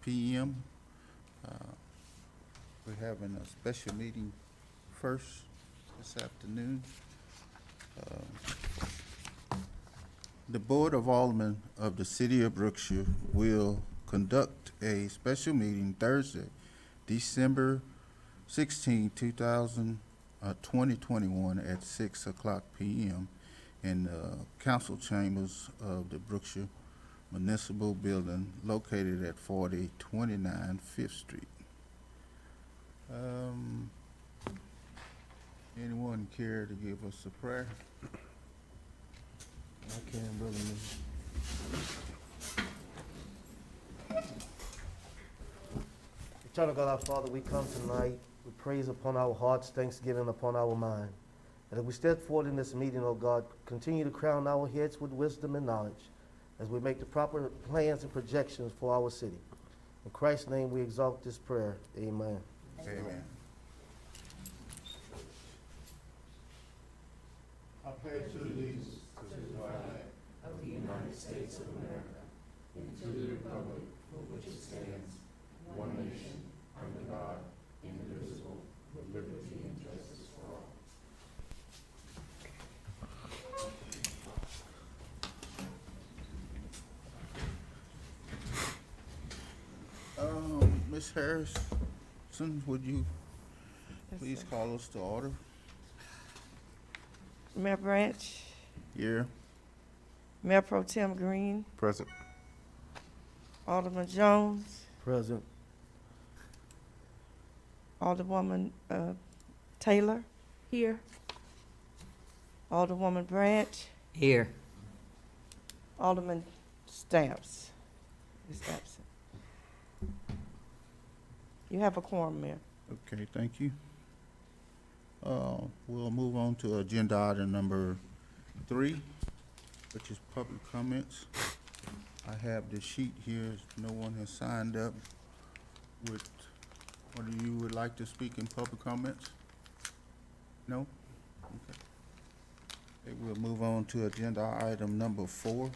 p.m. We're having a special meeting first this afternoon. The Board of Aldermen of the City of Brookshire will conduct a special meeting Thursday, December 16, 2021 at 6 o'clock p.m. in the council chambers of the Brookshire Municipal Building located at 4029 Fifth Street. Anyone care to give us a prayer? I can, Brother Lee. Eternal God, our Father, we come tonight with praise upon our hearts, thanksgiving upon our mind. And as we step forward in this meeting, oh God, continue to crown our heads with wisdom and knowledge as we make the proper plans and projections for our city. In Christ's name we exalt this prayer. Amen. Amen. I pledge allegiance to the flag of the United States of America and to the republic for which it stands, one nation, under God, indivisible, with liberty and justice for all. Ms. Harrison, would you please call us to order? Mayor Branch, Here. Mayor Pro Tem Green, Present. Alderman Jones, Present. Alderwoman Taylor, Here. Alderwoman Branch, Here. Alderman Stamps is absent. You have a quorum, Mayor. Okay, thank you. We'll move on to agenda item number 3, which is public comments. I have the sheet here. No one has signed up with, or do you would like to speak in public comments? No? Okay. Okay, we'll move on to agenda item number 4,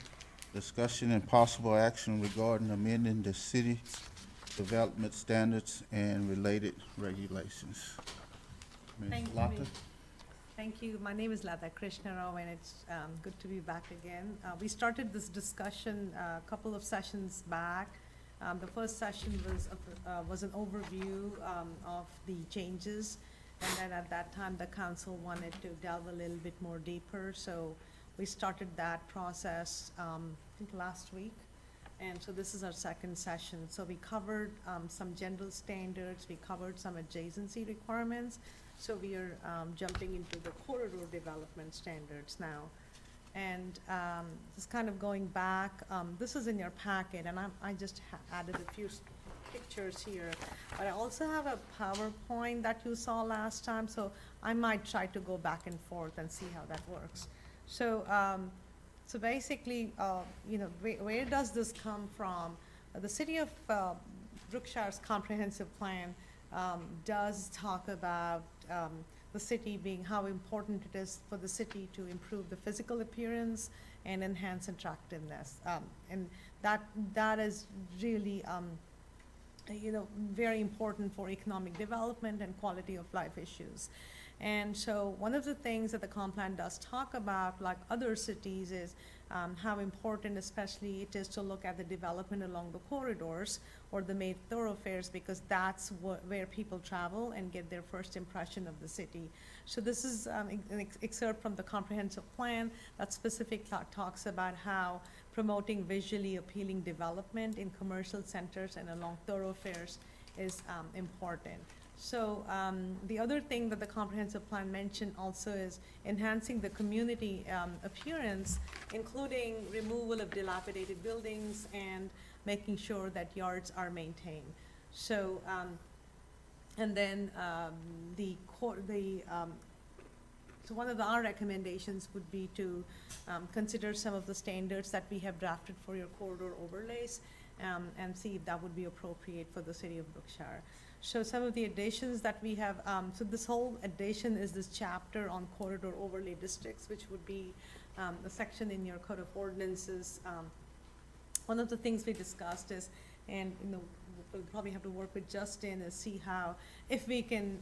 discussion and possible action regarding amending the city development standards and related regulations. Ms. Thank you. Lata? Thank you. My name is Lata Krishnarao, and it's good to be back again. We started this discussion a couple of sessions back. The first session was an overview of the changes, and then at that time, the council wanted to delve a little bit more deeper. So we started that process, I think last week. And so this is our second session. So we covered some general standards, we covered some adjacency requirements. So we are jumping into the corridor development standards now. And just kind of going back, this is in your packet, and I just added a few pictures here. But I also have a PowerPoint that you saw last time, so I might try to go back and forth and see how that works. So, so basically, you know, where does this come from? The city of Brookshire's comprehensive plan does talk about the city being how important it is for the city to improve the physical appearance and enhance attractiveness. And that is really, you know, very important for economic development and quality of life issues. And so one of the things that the comp plan does talk about, like other cities, is how important especially it is to look at the development along the corridors or the main thoroughfares, because that's where people travel and get their first impression of the city. So this is an excerpt from the comprehensive plan that specifically talks about how promoting visually appealing development in commercial centers and along thoroughfares is important. So the other thing that the comprehensive plan mentioned also is enhancing the community appearance, including removal of dilapidated buildings and making sure that yards are maintained. So, and then so one of our recommendations would be to consider some of the standards that we have drafted for your corridor overlays and see if that would be appropriate for the city of Brookshire. So some of the additions that we have, so this whole addition is this chapter on corridor overlay districts, which would be a section in your code of ordinances. One of the things we discussed is And, we'll probably have to work with Justin and see how, if we can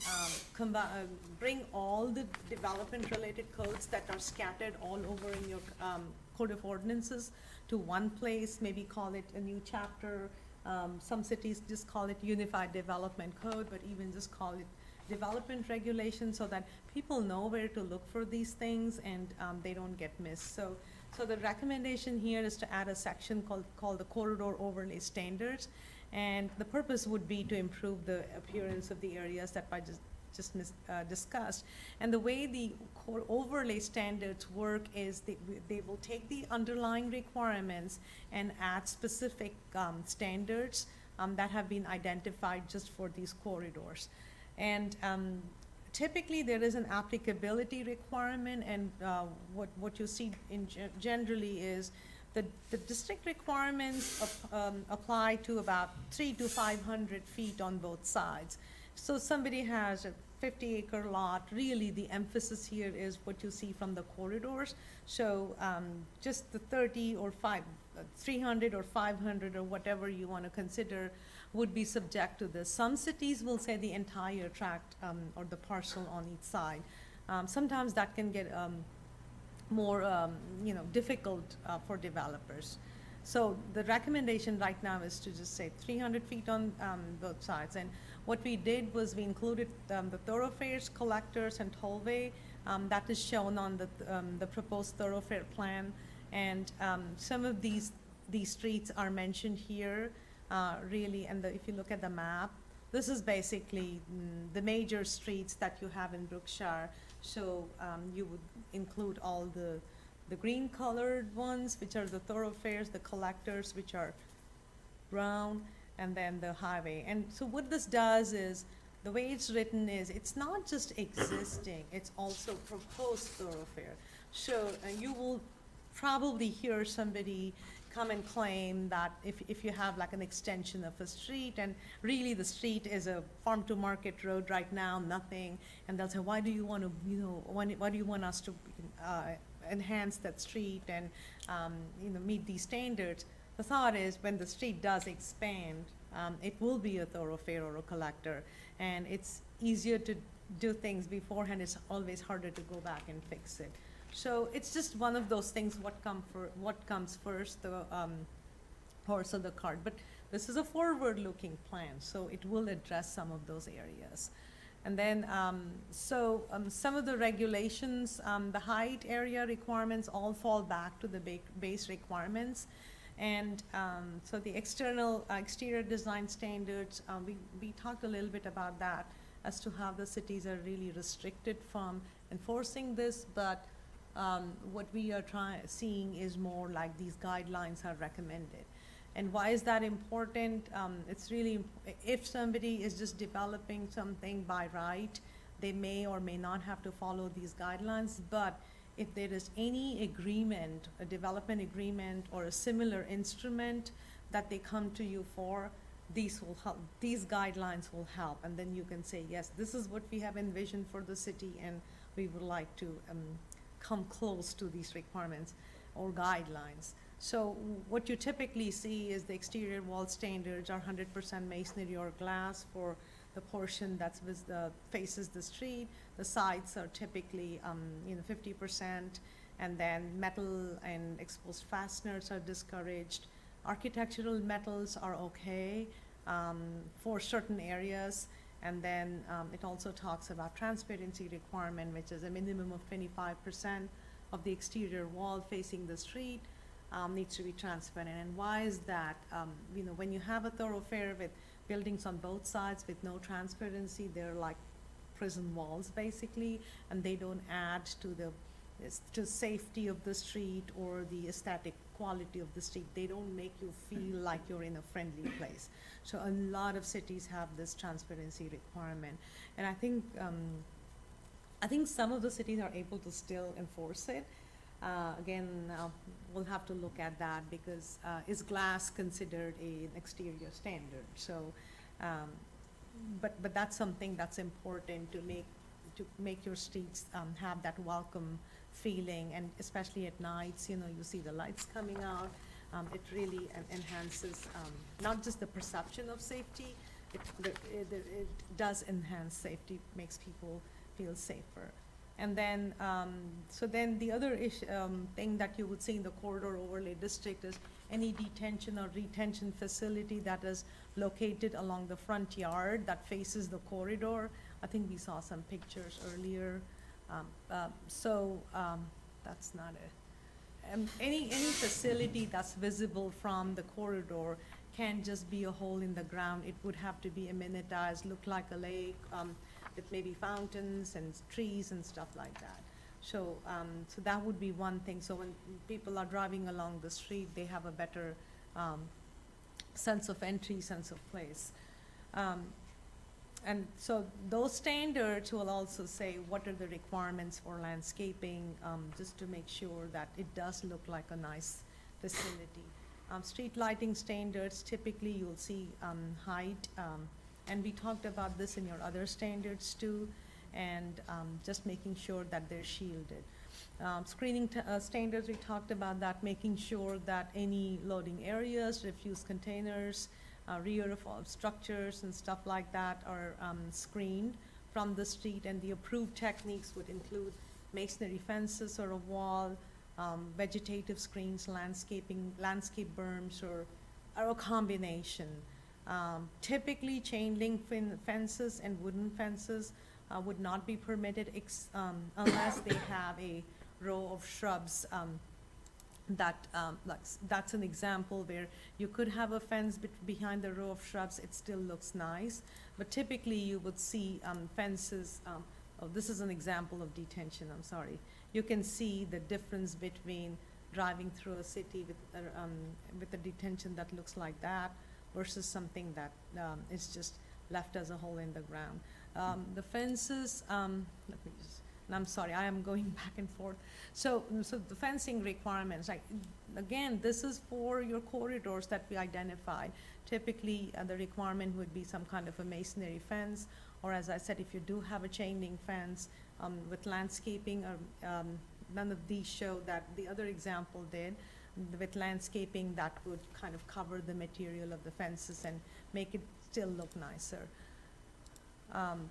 bring all the development-related codes that are scattered all over in your Code of Ordinances to one place, maybe call it a new chapter. Some cities just call it Unified Development Code, but even just call it development regulations so that people know where to look for these things and they don't get missed. So the recommendation here is to add a section called the Corridor Overlay Standards. And the purpose would be to improve the appearance of the areas that I just discussed. And the way the overlay standards work is they will take the underlying requirements and add specific standards that have been identified just for these corridors. And typically there is an applicability requirement, and what you see generally is the district requirements apply to about 300 to 500 feet on both sides. So somebody has a 50-acre lot, really the emphasis here is what you see from the corridors. So just the 300 or 500 or whatever you want to consider would be subject to this. Some cities will say the entire tract or the parcel on each side. Sometimes that can get more difficult for developers. So the recommendation right now is to just say 300 feet on both sides. And what we did was we included the thoroughfares, collectors, and tollway. That is shown on the proposed thoroughfare plan. And some of these streets are mentioned here, really. And if you look at the map, this is basically the major streets that you have in Brookshire. So you would include all the green colored ones, which are the thoroughfares, the collectors, which are brown, and then the highway. And so what this does is, the way it's written is, it's not just existing, it's also proposed thoroughfare. So you will probably hear somebody come and claim that if you have like an extension of a street, and really the street is a farm to market road right now, nothing, and they'll say, why do you want to, why do you want us to enhance that street and meet these standards? The thought is, when the street does expand, it will be a thoroughfare or a collector, and it's easier to do things beforehand. It's always harder to go back and fix it. So it's just one of those things, what comes first, the horse or the cart. But this is a forward-looking plan, so it will address some of those areas. And then, some of the regulations, the height area requirements all fall back to the base requirements. And so the exterior design standards, we talked a little bit about that as to how the cities are really restricted from enforcing this, but what we are seeing is more like these guidelines are recommended. And why is that important? It's really, if somebody is just developing something by right, they may or may not have to follow these guidelines, but if there is any agreement, a development agreement or a similar instrument that they come to you for, these will help, these guidelines will help, and then you can say, yes, this is what we have envisioned for the city, and we would like to come close to these requirements or guidelines. So what you typically see is the exterior wall standards are 100% masonry or glass for the portion that's faces the street. The sides are typically 50%, and then metal and exposed fasteners are discouraged. Architectural metals are okay for certain areas. And then it also talks about transparency requirement, which is a minimum of 25% of the exterior wall facing the street needs to be transparent. And why is that? When you have a thoroughfare with buildings on both sides with no transparency, they're like prison walls basically, and they don't add to safety of the street or the aesthetic quality of the street. They don't make you feel like you're in a friendly place. So a lot of cities have this transparency requirement, and I think some of the cities are able to still enforce it. Again, we'll have to look at that, because is glass considered an exterior standard? So, but that's something that's important to make your streets have that welcome feeling, and especially at nights, you see the lights coming out. It really enhances, not just the perception of safety, it does enhance safety, makes people feel safer. And then, so then the other thing that you would see in the corridor overlay district is any detention or retention facility that is located along the front yard that faces the corridor. I think we saw some pictures earlier. That's not it. Any facility that's visible from the corridor can't just be a hole in the ground. It would have to be amenitized, look like a lake, with maybe fountains and trees and stuff like that. So that would be one thing. So when people are driving along the street, they have a better sense of entry, sense of place. And so those standards will also say what are the requirements for landscaping, just to make sure that it does look like a nice facility. Street lighting standards, typically you'll see height, and we talked about this in your other standards too, and just making sure that they're shielded. Screening standards, we talked about that, making sure that any loading areas, refuse containers, rear of structures and stuff like that are screened from the street, and the approved techniques would include masonry fences or a wall, vegetative screens, landscape berms, or a combination. Typically, chain link fences and wooden fences would not be permitted unless they have a row of shrubs. That's an example where you could have a fence behind the row of shrubs, it still looks nice, but typically you would see fences. This is an example of detention, I'm sorry. You can see the difference between driving through a city with a detention that looks like that versus something that is just left as a hole in the ground. The fences, let me just, and I'm sorry, I am going back and forth. So the fencing requirements, like, again, this is for your corridors that we identified. Typically, the requirement would be some kind of a masonry fence, or as I said, if you do have a chain link fence with landscaping, none of these show that. The other example did. With landscaping, that would kind of cover the material of the fences and make it still look nicer.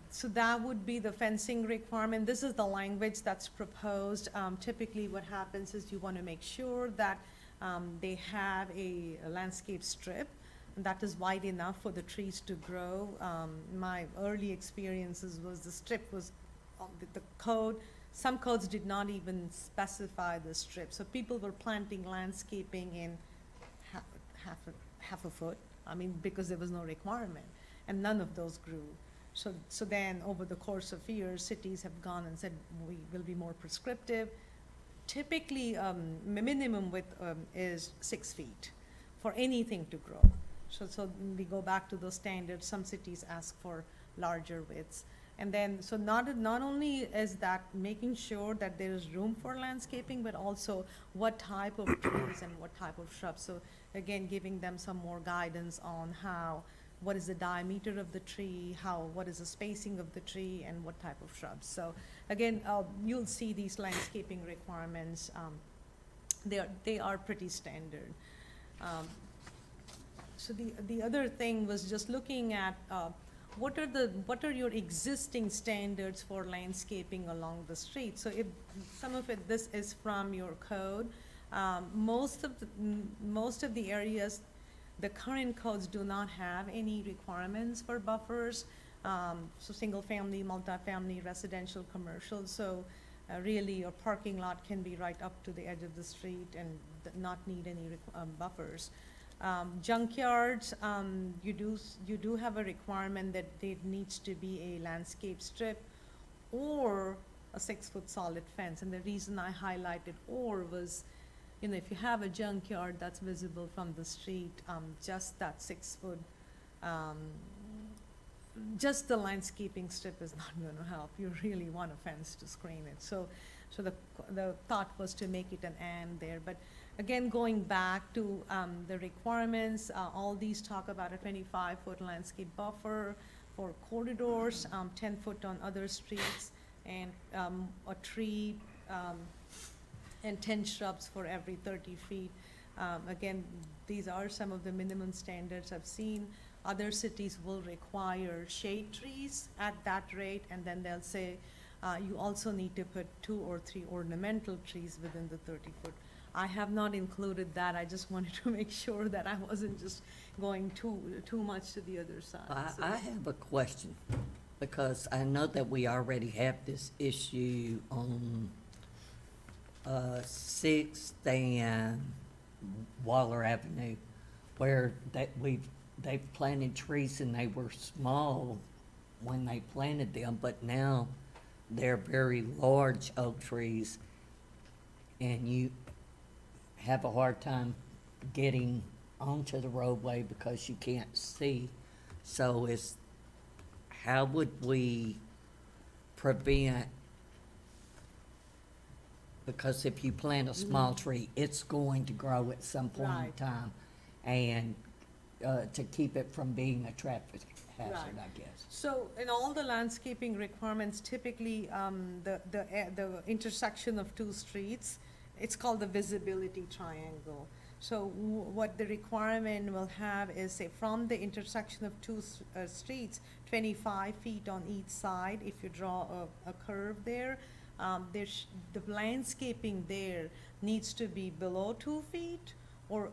So that would be the fencing requirement. This is the language that's proposed. Typically what happens is you want to make sure that they have a landscape strip that is wide enough for the trees to grow. My early experiences was the strip was the code. Some codes did not even specify the strip. So people were planting landscaping in half a foot, I mean, because there was no requirement, and none of those grew. So then over the course of years, cities have gone and said, we will be more prescriptive. Typically, minimum width is 6 feet for anything to grow. So we go back to those standards. Some cities ask for larger widths. And then, so not only is that making sure that there is room for landscaping, but also what type of trees and what type of shrubs. So again, giving them some more guidance on what is the diameter of the tree, what is the spacing of the tree, and what type of shrubs. So again, you'll see these landscaping requirements. They are pretty standard. So the other thing was just looking at what are your existing standards for landscaping along the street. So if some of it, this is from your code. Most of the areas, the current codes do not have any requirements for buffers. So single family, multifamily, residential, commercial. So really your parking lot can be right up to the edge of the street and not need any buffers. Junkyards, you do have a requirement that there needs to be a landscape strip or a 6-foot solid fence. And the reason I highlighted or was, if you have a junkyard that's visible from the street, just that 6-foot, just the landscaping strip is not going to help. You really want a fence to screen it. So the thought was to make it an and there. But again, going back to the requirements, all these talk about a 25-foot landscape buffer for corridors, 10-foot on other streets, and a tree and 10 shrubs for every 30 feet. Again, these are some of the minimum standards I've seen. Other cities will require shade trees at that rate, and then they'll say, you also need to put 2 or 3 ornamental trees within the 30-foot. I have not included that. I just wanted to make sure that I wasn't just going too much to the other side. So- I have a question, because I know that we already have this issue on 6th and Waller Avenue, where they've planted trees and they were small when they planted them, but now they're very large oak trees, and you have a hard time getting onto the roadway because you can't see. So how would we prevent, because if you plant a small tree, it's going to grow at some point in Right. time, and to keep it from being a traffic hazard, Right. I guess. So in all the landscaping requirements, typically, the intersection of 2 streets, it's called the visibility triangle. So what the requirement will have is, say, from the intersection of 2 streets, 25 feet on each side, if you draw a curve there, the landscaping there needs to be below 2 feet or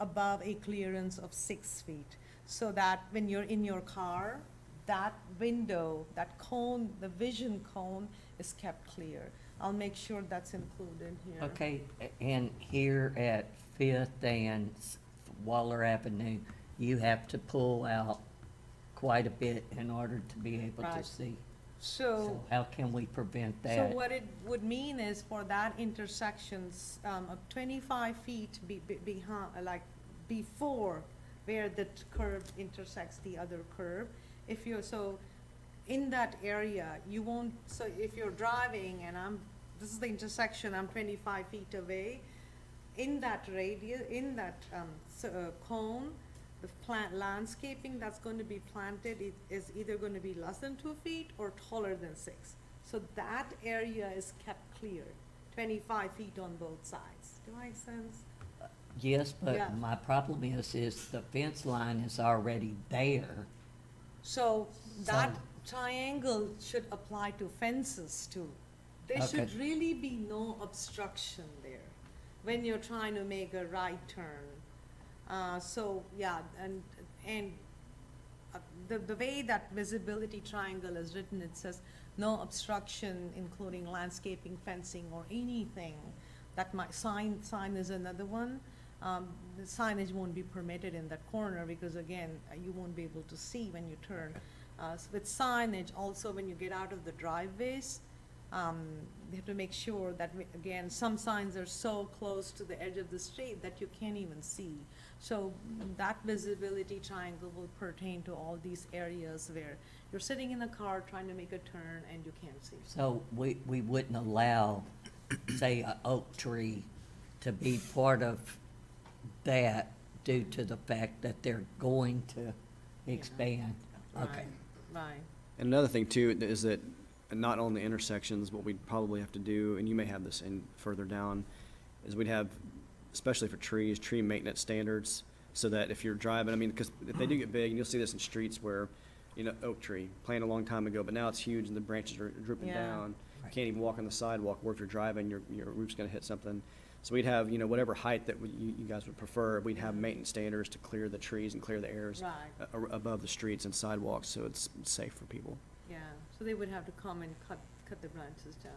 above a clearance of 6 feet. So that when you're in your car, that window, that cone, the vision cone is kept clear. I'll make sure that's included here. Okay, and here at Fifth and Waller Avenue, you have to pull out quite a bit in order to be able to Right. see. So, How can we prevent so that? what it would mean is for that intersections, of 25 feet behind, like before where the curve intersects the other curve, if you're, so in that area, you won't, so if you're driving and this is the intersection, I'm 25 feet away, in that radius, in that cone, the plant landscaping that's going to be planted is either going to be less than 2 feet or taller than 6. So that area is kept clear, 25 feet on both sides. Do I make sense? Yes, Yeah. but my problem is the fence line is already there. So that So- triangle should apply to fences too. There should Okay. really be no obstruction there when you're trying to make a right turn. So, yeah, and the way that visibility triangle is written, it says no obstruction, including landscaping, fencing, or anything. That might, sign is another one. The signage won't be permitted in that corner because again, you won't be able to see when you turn. With signage, also when you get out of the driveways, they have to make sure that, again, some signs are so close to the edge of the street that you can't even see. So that visibility triangle will pertain to all these areas where you're sitting in a car trying to make a turn and you can't see. So we wouldn't allow, say, an oak tree to be part of that due to the fact that they're going to expand. Okay. Right. And another thing too is that not on the intersections, what we'd probably have to do, and you may have this in further down, is we'd have, especially for trees, tree maintenance standards, so that if you're driving, I mean, because if they do get big, and you'll see this in streets where, you know, oak tree, planted a long time ago, but now it's huge and the branches are drooping Yeah. down. You Right. can't even walk on the sidewalk, or if you're driving, your roof's gonna hit something. So we'd have, you know, whatever height that you guys would prefer, we'd have maintenance standards to clear the trees and clear the airs Right, above the streets and sidewalks, so it's safe for people. yeah. So they would have to come and cut the branches down.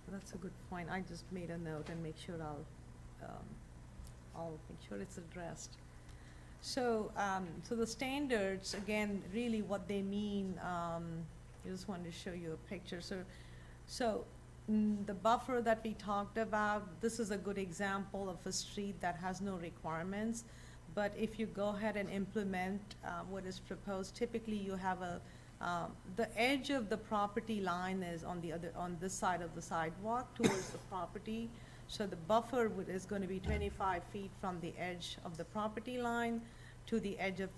So that's a good point. I just made a note and make sure I'll make sure it's addressed. So, so the standards, again, really what they mean, I just wanted to show you a picture. So the buffer that we talked about, this is a good example of a street that has no requirements. But if you go ahead and implement what is proposed, typically you have the edge of the property line is on this side of the sidewalk towards the property. So the buffer is going to be 25 feet from the edge of the property line to the edge of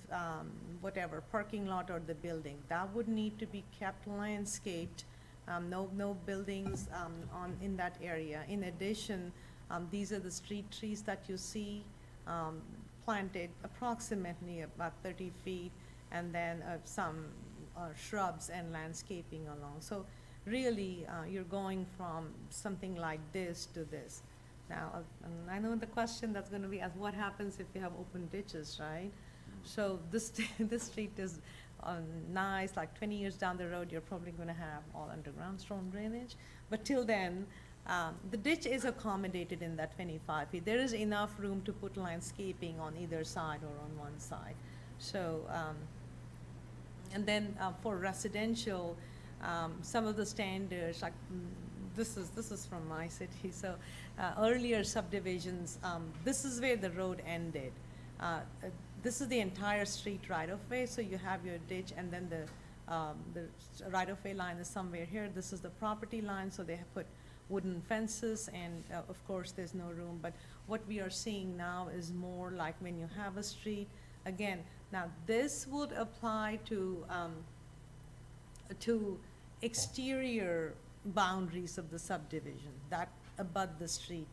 whatever parking lot or the building. That would need to be kept landscaped. No buildings in that area. In addition, These are the street trees that you see, planted approximately about 30 feet, and then some shrubs and landscaping along. So really, you're going from something like this to this. Now, I know the question that's gonna be asked, what happens if you have open ditches, right? So this, this street is nice, like 20 years down the road, you're probably gonna have all underground storm drainage. But till then, the ditch is accommodated in that 25 feet. There is enough room to put landscaping on either side or on one side. So, and then for residential, some of the standards, like this is from my city. So earlier subdivisions, this is where the road ended. This is the entire street right of way. So you have your ditch, and then the right of way line is somewhere here. This is the property line. So they have put wooden fences, and of course there's no room. But what we are seeing now is more like when you have a street. Again, now this would apply to exterior boundaries of the subdivision that abut the street.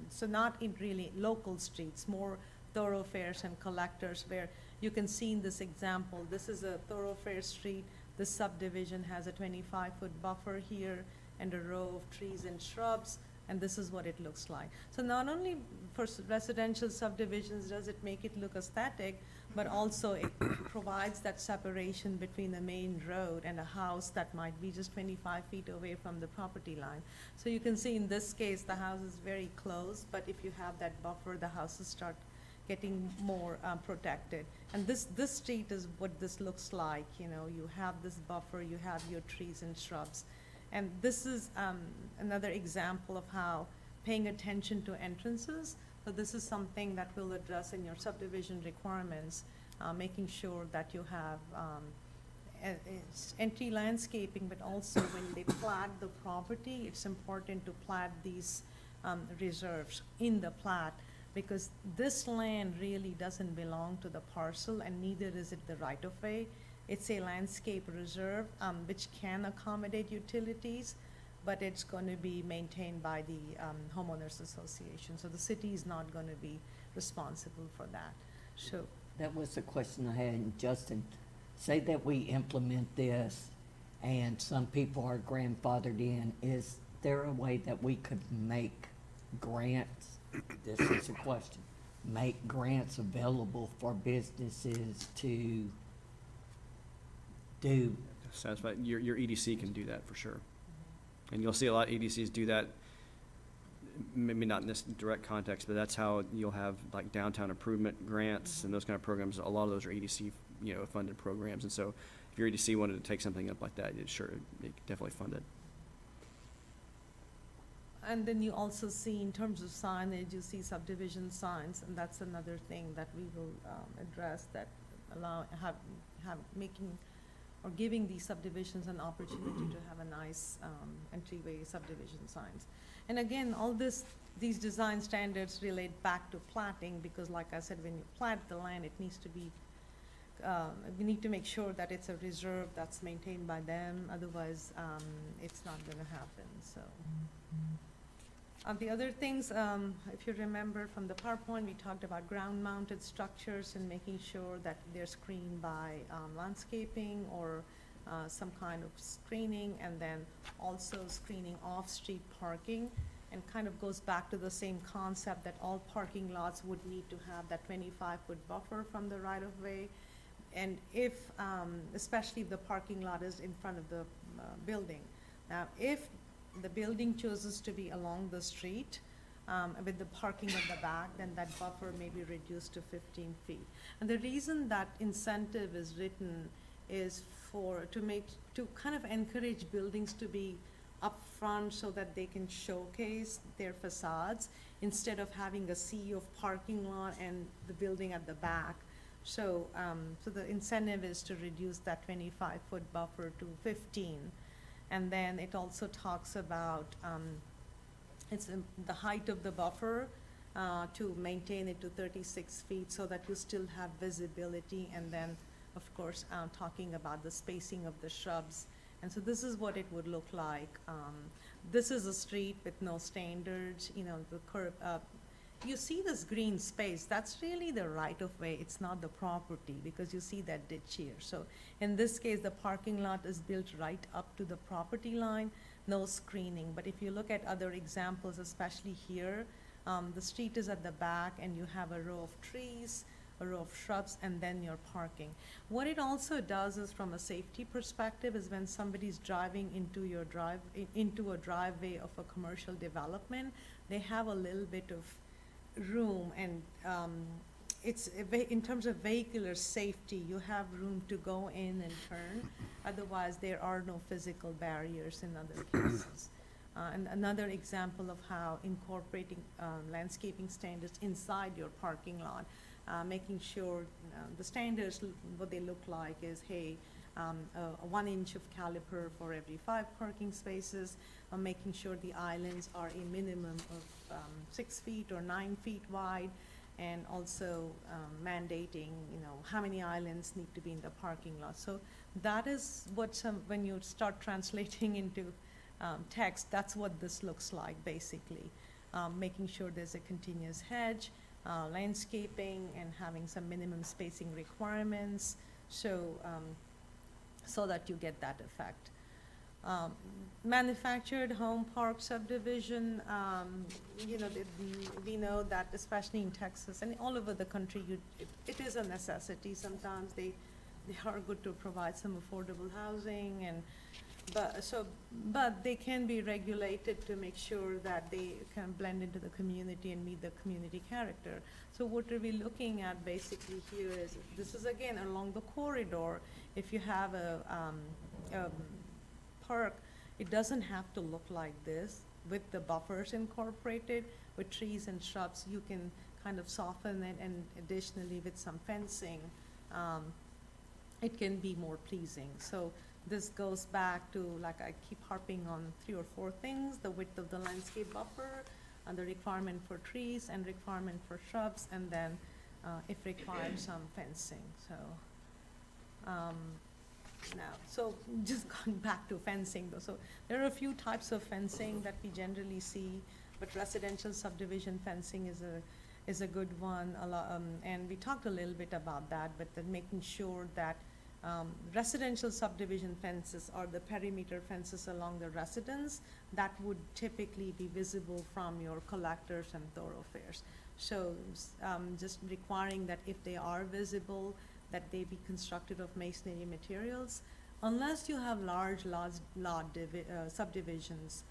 So not in really local streets, more thoroughfares and collectors, where you can see in this example, this is a thoroughfare street. This subdivision has a 25-foot buffer here and a row of trees and shrubs, and this is what it looks like. So not only for residential subdivisions does it make it look aesthetic, but also it provides that separation between the main road and a house that might be just 25 feet away from the property line. So you can see in this case, the house is very close, but if you have that buffer, the houses start getting more protected. And this street is what this looks like. You know, you have this buffer, you have your trees and shrubs. And this is another example of how paying attention to entrances. So this is something that we'll address in your subdivision requirements, making sure that you have entry landscaping, but also when they plat the property, it's important to plat these reserves in the plat, because this land really doesn't belong to the parcel, and neither is it the right-of-way. It's a landscape reserve, which can accommodate utilities, but it's going to be maintained by the homeowners association. So the city is not going to be responsible for that. So That was the question I had. And Justin, say that we implement this and some people are grandfathered in. Is there a way that we could make grants? This is a question. Make grants available for businesses to do. Satisfy, your EDC can do that for sure. And you'll see a lot of EDCs do that, maybe not in this direct context, but that's how you'll have like downtown improvement grants and those kind of programs. A lot of those are EDC, funded programs. And so if your EDC wanted to take something up like that, it could definitely fund it. And then you also see, in terms of signage, you see subdivision signs, and that's another thing that we will address, that making or giving these subdivisions an opportunity to have a nice entryway subdivision signs. And again, all these design standards relate back to platting, because like I said, when you plat the land, it needs to be, we need to make sure that it's a reserve that's maintained by them, otherwise it's not gonna happen, so. The other things, if you remember from the PowerPoint, we talked about ground-mounted structures and making sure that they're screened by landscaping or some kind of screening, and then also screening off-street parking, and kind of goes back to the same concept that all parking lots would need to have that 25-foot buffer from the right-of-way. And if, especially if the parking lot is in front of the building. Now, if the building chooses to be along the street with the parking at the back, then that buffer may be reduced to 15 feet. And the reason that incentive is written is to kind of encourage buildings to be upfront so that they can showcase their facades instead of having a sea of parking lot and the building at the back. So, so the incentive is to reduce that 25-foot buffer to 15. And then it also talks about the height of the buffer to maintain it to 36 feet so that you still have visibility. And then, of course, talking about the spacing of the shrubs. And so this is what it would look like. this is a street with no standards, you know, the curb, you see this green space, that's really the right of way, it's not the property, because you see that ditch here. So in this case, the parking lot is built right up to the property line, no screening. But if you look at other examples, especially here, the street is at the back and you have a row of trees, a row of shrubs, and then your parking. What it also does is, from a safety perspective, is when somebody's driving into your into a driveway of a commercial development, they have a little bit of room, and it's in terms of vehicular safety, you have room to go in and turn. Otherwise, there are no physical barriers in other cases. And another example of how incorporating landscaping standards inside your parking lot, making sure the standards, what they look like is, hey, a 1 inch of caliper for every 5 parking spaces, making sure the islands are a minimum of 6 feet or 9 feet wide, and also mandating, you know, how many islands need to be in the parking lot. So that is what when you start translating into text, that's what this looks like, basically. Making sure there's a continuous hedge, landscaping, and having some minimum spacing requirements, so that you get that effect. Manufactured home park subdivision, you know, we know that especially in Texas and all over the country, it is a necessity. Sometimes they are good to provide some affordable housing, but they can be regulated to make sure that they can blend into the community and meet the community character. So what are we looking at basically here is, this is again along the corridor. If you have a park, it doesn't have to look like this. With the buffers incorporated, with trees and shrubs, you can kind of soften it, and additionally with some fencing, it can be more pleasing. So this goes back to, like, I keep harping on 3 or 4 things: the width of the landscape buffer, and the requirement for trees, and requirement for shrubs, and then if required, some fencing. So now, so just going back to fencing though, so there are a few types of fencing that we generally see, but residential subdivision fencing is a good one. And we talked a little bit about that, but then making sure that residential subdivision fences are the perimeter fences along the residence that would typically be visible from your collectors and thoroughfares. So just requiring that if they are visible, that they be constructed of masonry materials, unless you have large subdivisions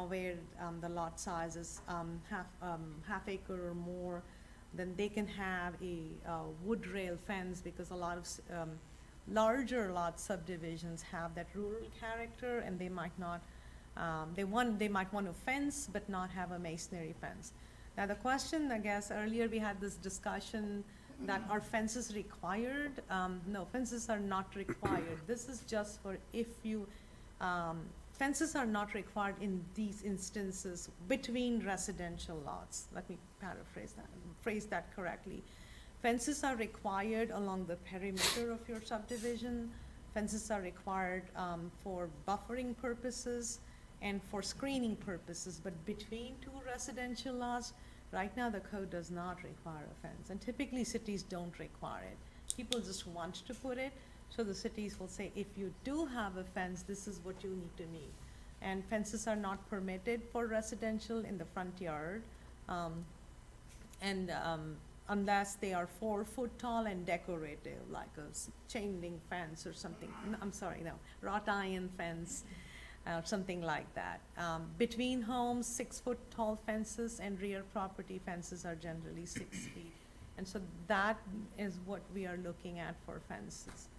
where the lot size is half acre or more, then they can have a wood rail fence, because a lot of larger lot subdivisions have that rural character, and they might not, they might want a fence but not have a masonry fence. Now the question, I guess, earlier we had this discussion that are fences required? No, fences are not required. This is just for if you, fences are not required in these instances between residential lots. Let me phrase that correctly. Fences are required along the perimeter of your subdivision. Fences are required for buffering purposes and for screening purposes, but between 2 residential lots, right now the code does not require a fence, and typically cities don't require it. People just want to put it, so the cities will say, if you do have a fence, this is what you need to meet. And fences are not permitted for residential in the front yard, unless they are 4 foot tall and decorative, like a chain link fence or something. No, I'm sorry, no, wrought iron fence, something like that. Between homes, 6 foot tall fences, and rear property fences are generally 6 feet. And so that is what we are looking at for fences.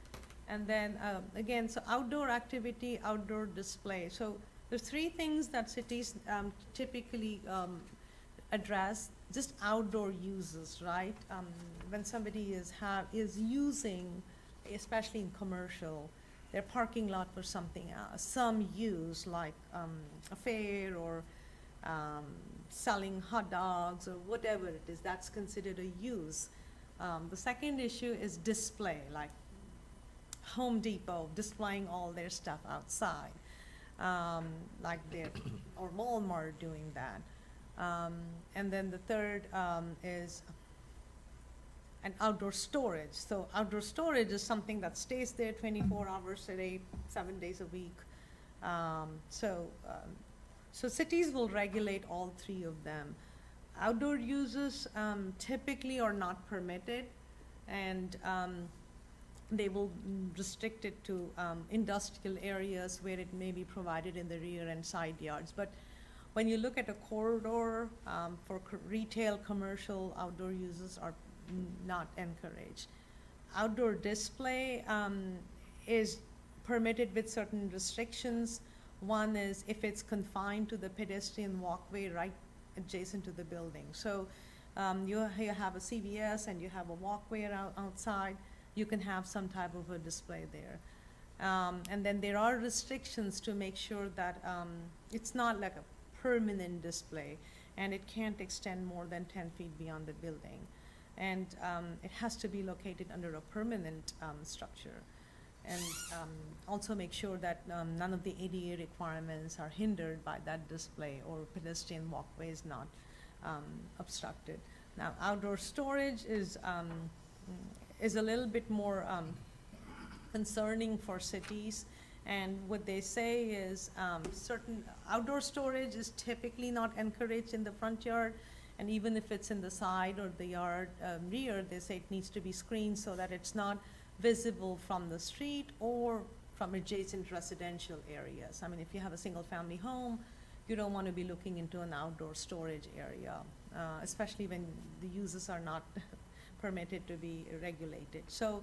And then, again, so outdoor activity, outdoor display. So there's 3 things that cities typically address: just outdoor uses, right? When somebody is using, especially in commercial, their parking lot for something else, some use, like a fair or selling hot dogs or whatever it is, that's considered a use. The second issue is display, like Home Depot displaying all their stuff outside. like they're, or Walmart doing that. And then the third is an outdoor storage. So outdoor storage is something that stays there 24 hours a day, 7 days a week. So cities will regulate all three of them. Outdoor uses typically are not permitted, and they will restrict it to industrial areas where it may be provided in the rear and side yards. But when you look at a corridor for retail, commercial, outdoor uses are not encouraged. Outdoor display is permitted with certain restrictions. One is if it's confined to the pedestrian walkway right adjacent to the building. So you have a CVS and you have a walkway outside, you can have some type of a display there. And then there are restrictions to make sure that it's not like a permanent display, and it can't extend more than 10 feet beyond the building. And it has to be located under a permanent structure. And also make sure that none of the ADA requirements are hindered by that display, or pedestrian walkway is not obstructed. Now, outdoor storage is a little bit more concerning for cities. And what they say is certain outdoor storage is typically not encouraged in the front yard. And even if it's in the side or the yard rear, they say it needs to be screened so that it's not visible from the street or from adjacent residential areas. I mean, if you have a single-family home, you don't want to be looking into an outdoor storage area, especially when the uses are not permitted to be regulated. So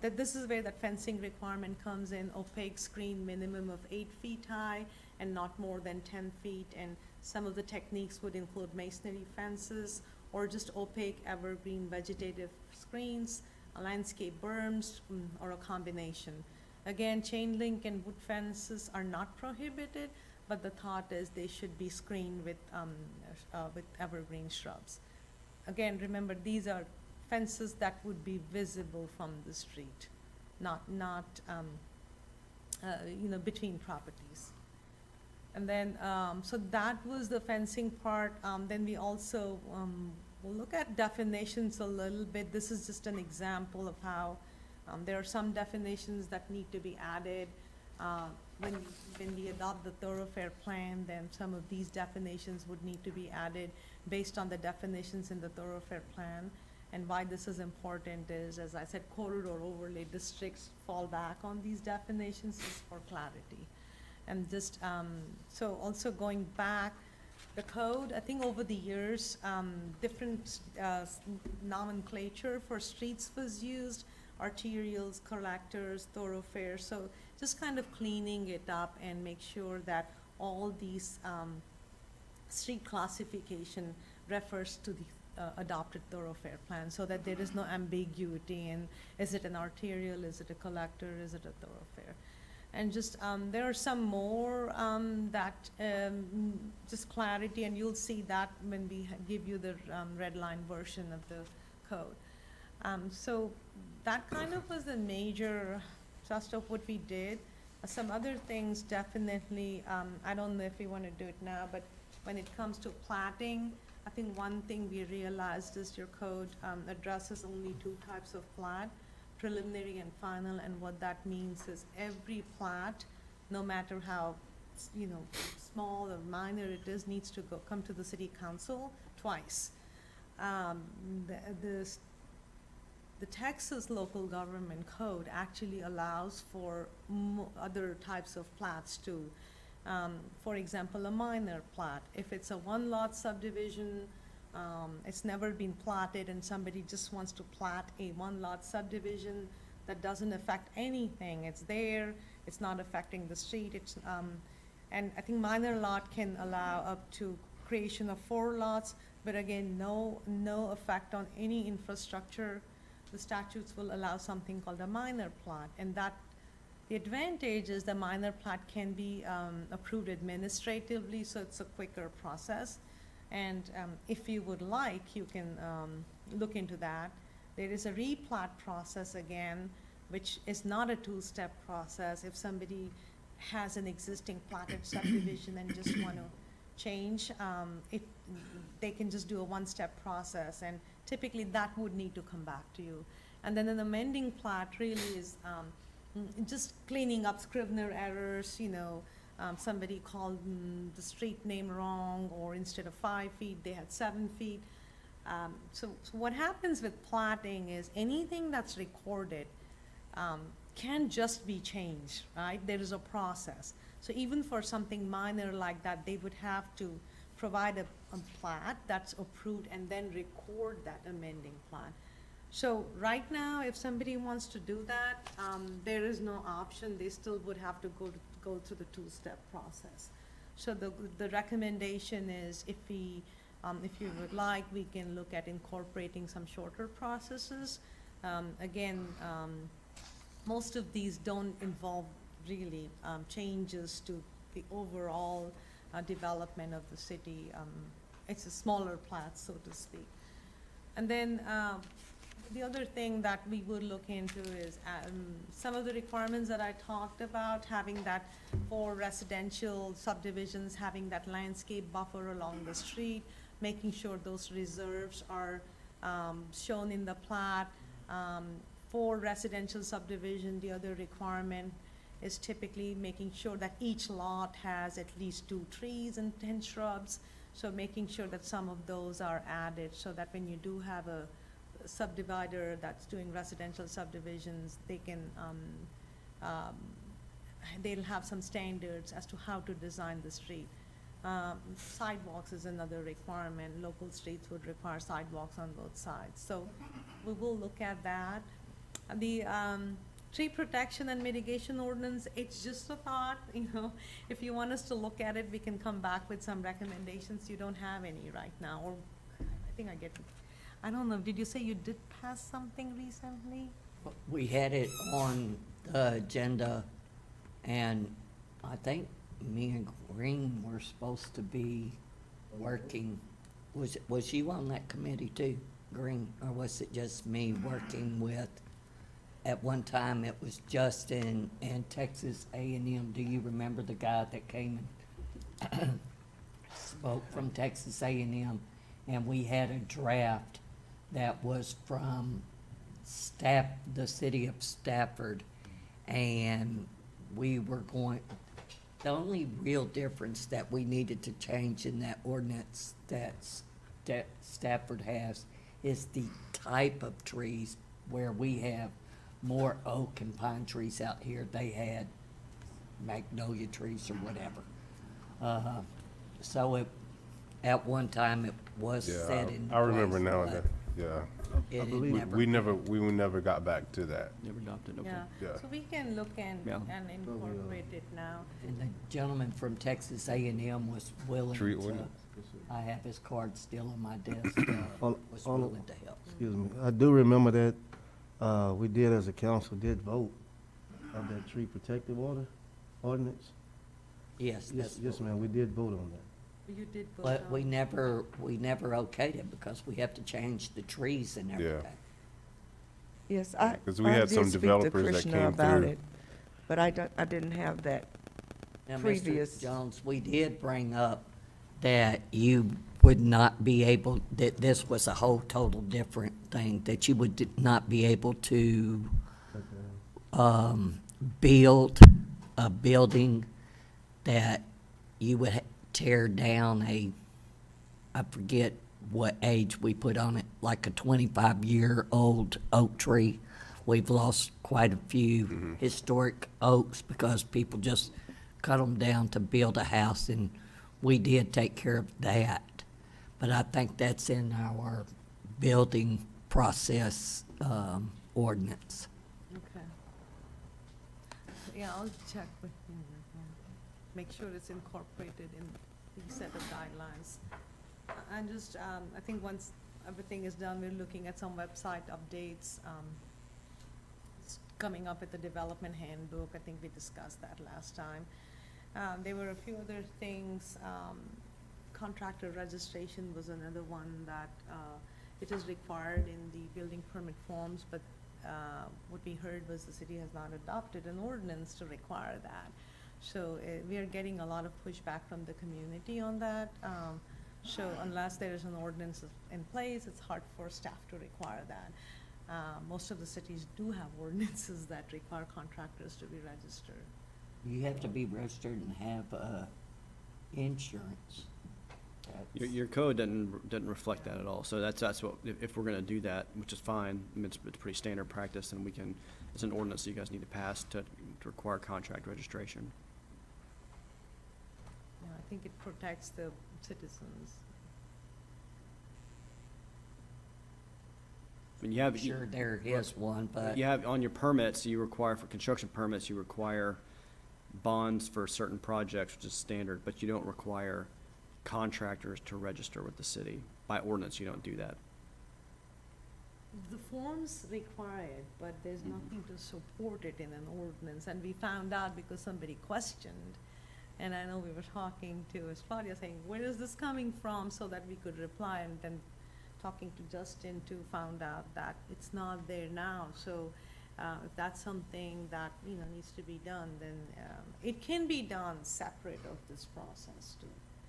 this is where that fencing requirement comes in: opaque screen minimum of 8 feet high and not more than 10 feet. And some of the techniques would include masonry fences or just opaque evergreen vegetative screens, landscape berms, or a combination. Again, chain link and wood fences are not prohibited, but the thought is they should be screened with evergreen shrubs. Again, remember, these are fences that would be visible from the street, not between properties. And then, so that was the fencing part. Then we also we'll look at definitions a little bit. This is just an example of how there are some definitions that need to be added. When we adopt the thoroughfare plan, then some of these definitions would need to be added based on the definitions in the thoroughfare plan. And why this is important is, as I said, corridor overlay districts fall back on these definitions just for clarity. And just, so also going back, the code, I think over the years, different nomenclature for streets was used: arterials, collectors, thoroughfares. So just kind of cleaning it up and make sure that all these street classification refers to the adopted thoroughfare plan, so that there is no ambiguity in, is it an arterial, is it a collector, is it a thoroughfare? And just, there are some more that, just clarity, and you'll see that when we give you the red line version of the code. So that kind of was the major thrust of what we did. Some other things definitely, I don't know if we want to do it now, but when it comes to platting, I think one thing we realized is your code addresses only 2 types of plat: preliminary and final. And what that means is every plat, no matter how small or minor it is, needs to come to the city council twice. The Texas local government code actually allows for other types of plats too. For example, a minor plat. If it's a 1-lot subdivision, it's never been platted, and somebody just wants to plat a 1-lot subdivision that doesn't affect anything. It's there, it's not affecting the street. And I think minor lot can allow up to creation of 4 lots, but again, no effect on any infrastructure. The statutes will allow something called a minor plat, and that the advantage is the minor plat can be approved administratively, so it's a quicker process. And if you would like, you can look into that. There is a replat process again, which is not a 2-step process. If somebody has an existing platted subdivision and just want to change, they can just do a one-step process, and typically that would need to come back to you. And then an amending plat really is just cleaning up Scrivener errors, somebody called the street name wrong, or instead of 5 feet, they had 7 feet. So what happens with platting is anything that's recorded can just be changed, right? There is a process. So even for something minor like that, they would have to provide a plat that's approved and then record that amending plat. So right now, if somebody wants to do that, there is no option. They still would have to go through the two-step process. So the recommendation is if you would like, we can look at incorporating some shorter processes. Again, most of these don't involve really changes to the overall development of the city. It's a smaller plat, so to speak. And then the other thing that we would look into is some of the requirements that I talked about, having that for residential subdivisions, having that landscape buffer along the street, making sure those reserves are shown in the plat. For residential subdivision, the other requirement is typically making sure that each lot has at least 2 trees and 10 shrubs. So making sure that some of those are added so that when you do have a subdivider that's doing residential subdivisions, they can, they'll have some standards as to how to design the street. Sidewalks is another requirement. Local streets would require sidewalks on both sides. So we will look at that. The tree protection and mitigation ordinance, it's just a thought, if you want us to look at it, we can come back with some recommendations. You don't have any right now, or I don't know, did you say you did pass something recently? We had it on the agenda, and I think me and Green were supposed to be working. Was you on that committee too, Green, or was it just me working with? At one time, it was Justin and Texas A&M. Do you remember the guy that came and spoke from Texas A&M? And we had a draft that was from the city of Stafford, and we were going, the only real difference that we needed to change in that ordinance that Stafford has is the type of trees, where we have more oak and pine trees out here. They had magnolia trees or whatever. So at one time it was set in I remember place, now but that, yeah. it had believe never- We never got back to that. Never adopted, okay. Yeah. So we can look and Yeah. incorporate it now. And the gentleman from Texas A&M was willing Tree to, ordinance. I have his card still on my desk, was On- willing to help. Excuse me, I do remember that, we did as a council, did vote of that tree protective ordinance. Yes, Yes, that's, yes, ma'am, we did vote on that. You did vote but on- we never okayed it because we have to change the trees and Yeah. everything. Yes, 'Cause we I had did some speak to developers that Krishna came about through. it, but I didn't have that. Now, Previous- Mr. Jones, we did bring up that you would not be able, that this was a whole total different thing, that you would not be able to build a building that you would tear down I forget what age we put on it, like a 25-year-old oak tree. We've lost quite a few historic oaks because people just cut them down to build a house, and we did take care of that. But I think that's in our building process ordinance. Okay. Yeah, I'll check with you, make sure it's incorporated in the set of guidelines. And just, I think once everything is done, we're looking at some website updates. It's coming up with the development handbook. I think we discussed that last time. There were a few other things. Contractor registration was another one that it is required in the building permit forms, but what we heard was the city has not adopted an ordinance to require that. So we are getting a lot of pushback from the community on that. So unless there is an ordinance in place, it's hard for staff to require that. Most of the cities do have ordinances that require contractors to be registered. You have to be registered and have insurance. Your code doesn't reflect that at all, so that's what, if we're gonna do that, which is fine, I mean, it's pretty standard practice, and we can, it's an ordinance that you guys need to pass to require contract registration. Yeah, I think it protects the citizens. I mean, you have. Sure, there is one, but You have, on your permits, you require, for construction permits, you require bonds for certain projects, which is standard, but you don't require contractors to register with the city. By ordinance, you don't do that. The forms require it, but there's nothing to support it in an ordinance, and we found out because somebody questioned. And I know we were talking to Claudia saying, where is this coming from, so that we could reply, and then talking to Justin too, found out that it's not there now. So if that's something that, you know, needs to be done, then it can be done separate of this process too.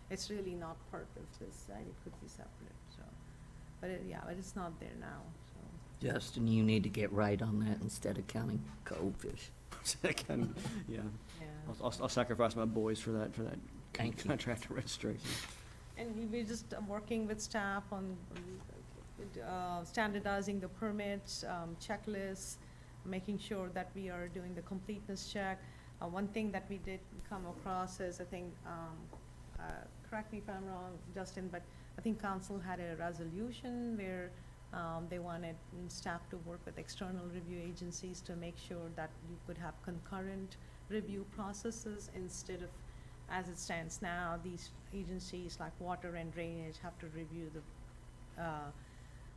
It's really not part of this, right? It could be separate, so. But but it's not there now, so. Justin, you need to get right on that instead of counting goldfish. Second, yeah. Yeah. I'll sacrifice my boys for that Thank you. contractor registration. And we're just working with staff on standardizing the permits, checklists, making sure that we are doing the completeness check. One thing that we did come across is, I think, correct me if I'm wrong, Justin, but I think council had a resolution where they wanted staff to work with external review agencies to make sure that you could have concurrent review processes instead of, as it stands now, these agencies like water and drainage have to review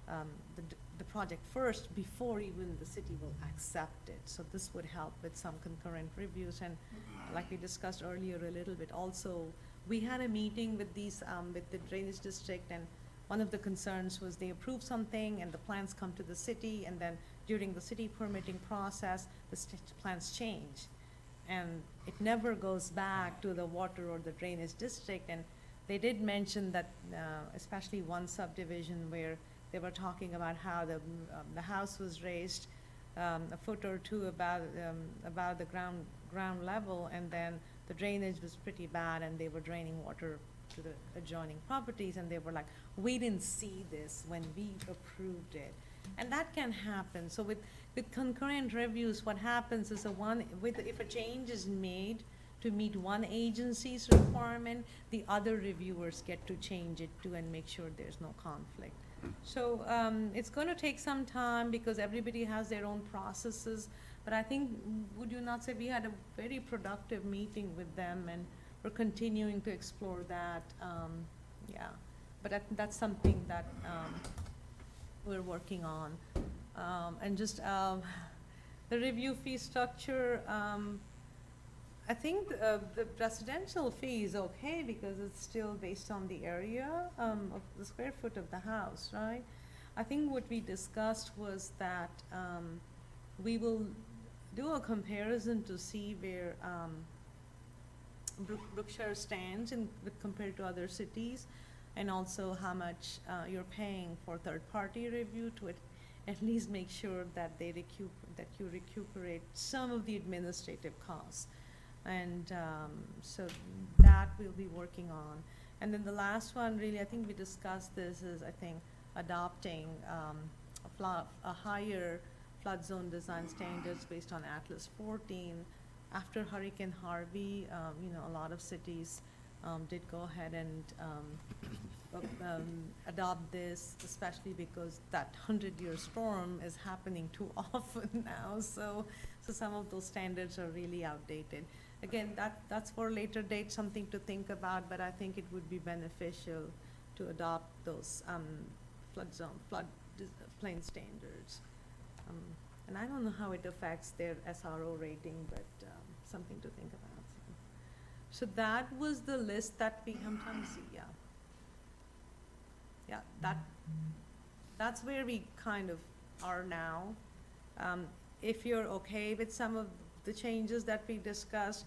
the project first before even the city will accept it. So this would help with some concurrent reviews, and like we discussed earlier a little bit, also, we had a meeting with these, with the drainage district, and one of the concerns was they approve something and the plans come to the city, and then during the city permitting process, the plans change. And it never goes back to the water or the drainage district, and they did mention that, especially one subdivision where they were talking about how the house was raised a foot or two above the ground level, and then the drainage was pretty bad, and they were draining water to the adjoining properties, and they were like, we didn't see this when we approved it. And that can happen. So with concurrent reviews, what happens is if a change is made to meet one agency's requirement, the other reviewers get to change it too and make sure there's no conflict. So it's going to take some time because everybody has their own processes. But I think, would you not say we had a very productive meeting with them, and we're continuing to explore that. Yeah, but that's something that we're working on. And just the review fee structure, I think the residential fee is okay because it's still based on the area of the square foot of the house, right? I think what we discussed was that we will do a comparison to see where Brookshire stands compared to other cities, and also how much you're paying for third-party review to at least make sure that you recuperate some of the administrative costs. And so that we'll be working on. And then the last one, really, I think we discussed this, is I think adopting a higher flood zone design standards based on Atlas 14. After Hurricane Harvey, a lot of cities did go ahead and adopt this, especially because that 100-year storm is happening too often now. So some of those standards are really outdated. Again, that's for a later date, something to think about, but I think it would be beneficial to adopt those floodplain standards. And I don't know how it affects their SRO rating, but something to think about. So that was the list that we sometimes see, yeah. Yeah, that's where we kind of are now. If you're okay with some of the changes that we discussed,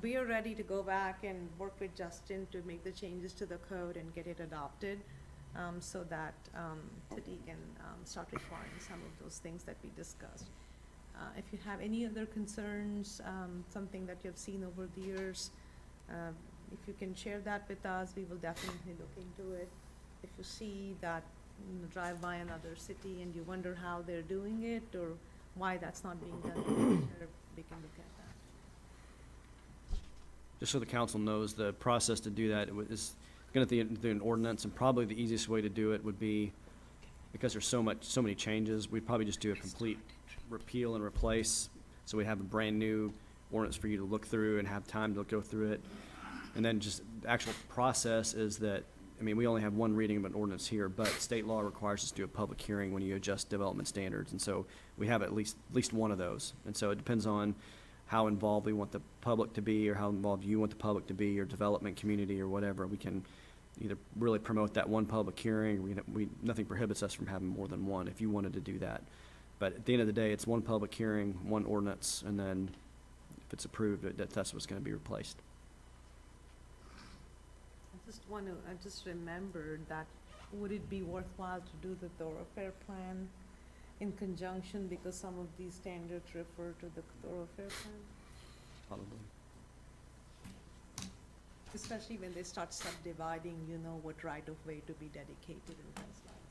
We are ready to go back and work with Justin to make the changes to the code and get it adopted, so that city can start requiring some of those things that we discussed. If you have any other concerns, something that you have seen over the years, if you can share that with us, we will definitely look into it. If you see that, drive by another city and you wonder how they're doing it or why that's not being done, we can look at that. Just so the council knows, the process to do that is going to do an ordinance, and probably the easiest way to do it would be, because there's so many changes, we'd probably just do a complete repeal and replace, so we have a brand-new ordinance for you to look through and have time to go through it. And then just the actual process is that, I mean, we only have one reading of an ordinance here, but state law requires us to do a public hearing when you adjust development standards, and so we have at least one of those. And so it depends on how involved we want the public to be, or how involved you want the public to be, or development community, or whatever. We can either really promote that one public hearing, nothing prohibits us from having more than one if you wanted to do that. But at the end of the day, it's one public hearing, one ordinance, and then if it's approved, that's what's gonna be replaced. I just remembered that, would it be worthwhile to do the thoroughfare plan in conjunction, because some of these standards refer to the thoroughfare plan? Probably. Especially when they start subdividing, you know what right of way to be dedicated and things like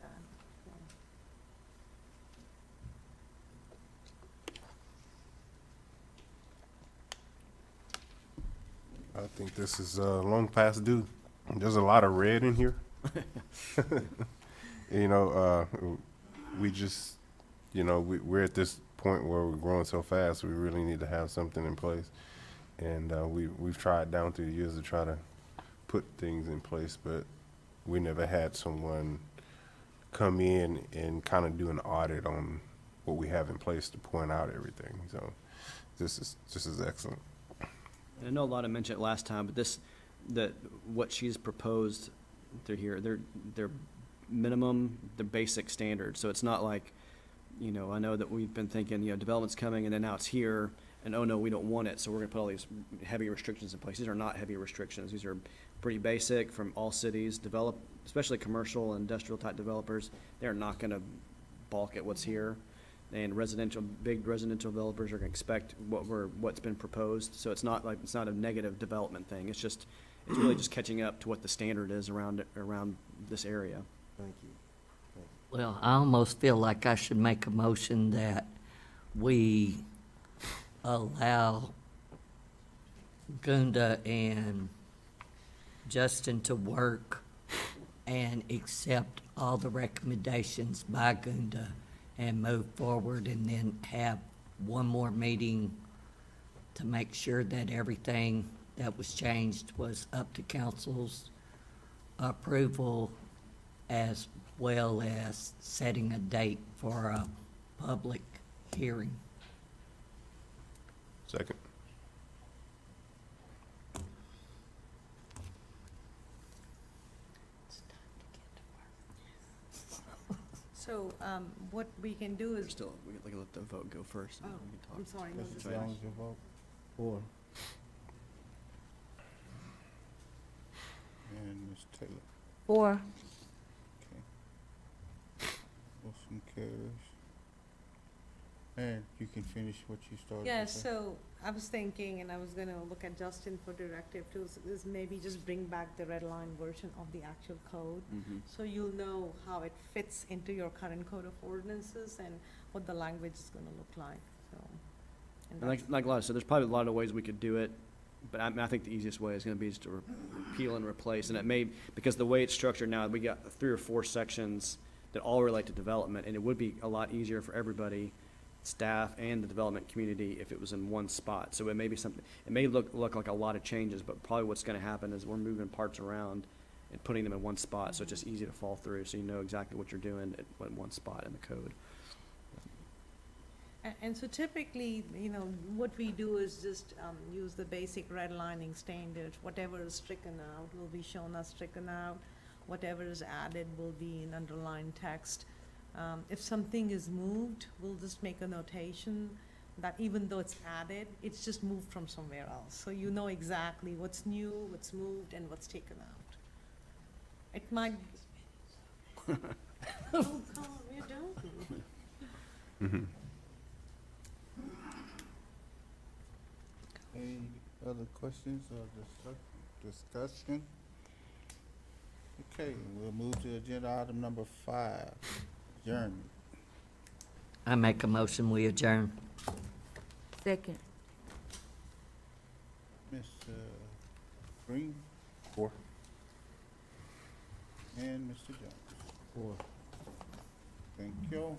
that. I think this is long past due. There's a lot of red in here. You know, we just, you know, we're at this point where we're growing so fast, we really need to have something in place. And we've tried down through the years to try to put things in place, but we never had someone come in and kind of do an audit on what we have in place to point out everything. So this is excellent. And I know a lot of mentioned it last time, but what she's proposed through here, they're minimum, the basic standards. So it's not like, you know, I know that we've been thinking, you know, development's coming and then now it's here, and oh no, we don't want it, so we're gonna put all these heavy restrictions in place. These are not heavy restrictions. These are pretty basic from all cities, especially commercial and industrial type developers. They're not gonna balk at what's here. And big residential developers are gonna expect what's been proposed. So it's not a negative development thing. It's really just catching up to what the standard is around this area. Thank you. Well, I almost feel like I should make a motion that we allow Gunda and Justin to work and accept all the recommendations by Gunda and move forward, and then have one more meeting to make sure that everything that was changed was up to council's approval, as well as setting a date for a public hearing. Second. So, what we can do is, We can let the vote go first. And then we can I'm talk. sorry, no As discussion. long as you vote. 4. And Ms. Taylor. 4. Okay. Motion carries. And you can finish what you started. Yeah, to say. so I was thinking, and I was gonna look at Justin for directive too, is maybe just bring back the red line version of the actual code. Mhm. So you'll know how it fits into your current code of ordinances and what the language is gonna look like, so. And And that's- like Lana said, there's probably a lot of ways we could do it, but I think the easiest way is gonna be just to repeal and replace. And it may, because the way it's structured now, we got 3 or 4 sections that all relate to development, and it would be a lot easier for everybody, staff and the development community, if it was in one spot. So it may be something, it may look like a lot of changes, but probably what's gonna happen is we're moving parts around and putting them in one spot, so it's just easy to fall through, so you know exactly what you're doing at one spot in the code. And so typically, you know, what we do is just use the basic redlining standards. Whatever is stricken out will be shown as stricken out. Whatever is added will be in underlined text. If something is moved, we'll just make a notation that even though it's added, it's just moved from somewhere else. So you know exactly what's new, what's moved, and what's taken out. It might. Oh, come on, we're done. Mhm. Any other questions or discussion? Okay, we'll move to agenda item number 5, adjournment. I make a motion, we adjourn. Second. Ms. Green? 4. And Mr. Jones? 4. Thank you.